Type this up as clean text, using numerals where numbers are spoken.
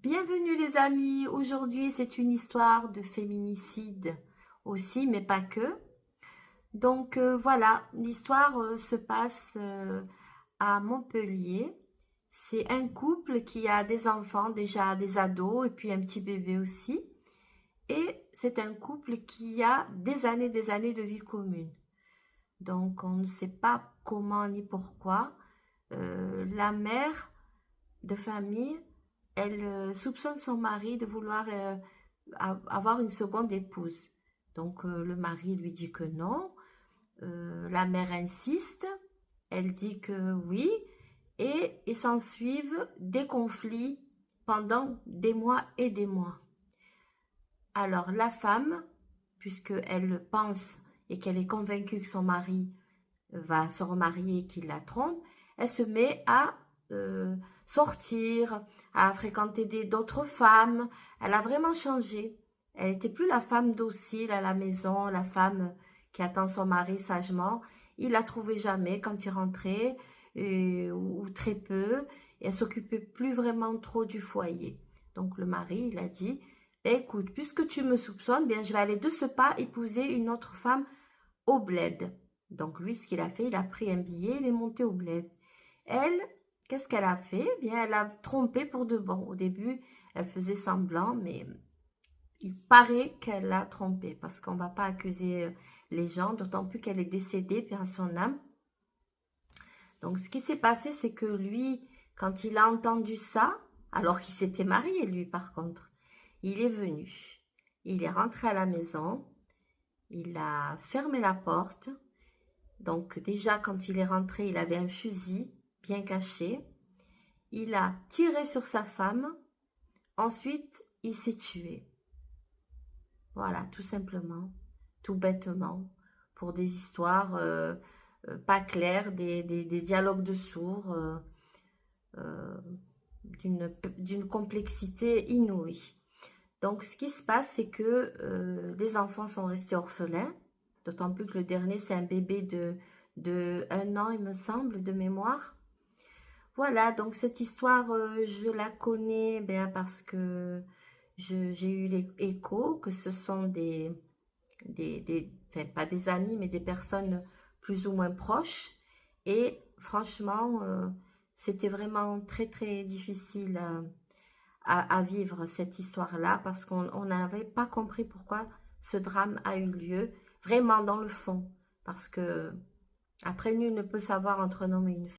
Bienvenue les amis, aujourd'hui c'est une histoire de féminicide aussi, mais pas que. Donc voilà, l'histoire se passe à Montpellier. C'est un couple qui a des enfants, déjà des ados et puis un petit bébé aussi. Et c'est un couple qui a des années de vie commune. Donc on ne sait pas comment ni pourquoi. La mère de famille, elle soupçonne son mari de vouloir avoir une seconde épouse. Donc le mari lui dit que non. La mère insiste. Elle dit que oui. Et s'ensuivent des conflits pendant des mois et des mois. Alors la femme, puisqu'elle pense et qu'elle est convaincue que son mari va se remarier et qu'il la trompe, elle se met à sortir, à fréquenter d'autres femmes. Elle a vraiment changé. Elle n'était plus la femme docile à la maison, la femme qui attend son mari sagement. Il la trouvait jamais quand il rentrait, ou très peu. Et elle s'occupait plus vraiment trop du foyer. Donc le mari, il a dit, écoute, puisque tu me soupçonnes, bien je vais aller de ce pas épouser une autre femme au bled. Donc lui, ce qu'il a fait, il a pris un billet, il est monté au bled. Elle, qu'est-ce qu'elle a fait? Bien, elle a trompé pour de bon. Au début, elle faisait semblant, mais il paraît qu'elle l'a trompé parce qu'on ne va pas accuser les gens, d'autant plus qu'elle est décédée, puis à son âme. Donc, ce qui s'est passé, c'est que lui, quand il a entendu ça, alors qu'il s'était marié, lui, par contre, il est venu. Il est rentré à la maison, il a fermé la porte. Donc, déjà, quand il est rentré, il avait un fusil bien caché. Il a tiré sur sa femme. Ensuite, il s'est tué. Voilà, tout simplement, tout bêtement, pour des histoires pas claires, des dialogues de sourds, euh, d'une complexité inouïe. Donc, ce qui se passe, c'est que les enfants sont restés orphelins, d'autant plus que le dernier, c'est un bébé de 1 an, il me semble, de mémoire. Voilà, donc cette histoire, je la connais bien parce que j'ai eu l'écho que ce sont enfin, pas des amis, mais des personnes plus ou moins proches. Et franchement, c'était vraiment très, très difficile à vivre cette histoire-là parce qu'on n'avait pas compris pourquoi ce drame a eu lieu, vraiment dans le fond. Parce que après, nul ne peut savoir entre un homme et une femme.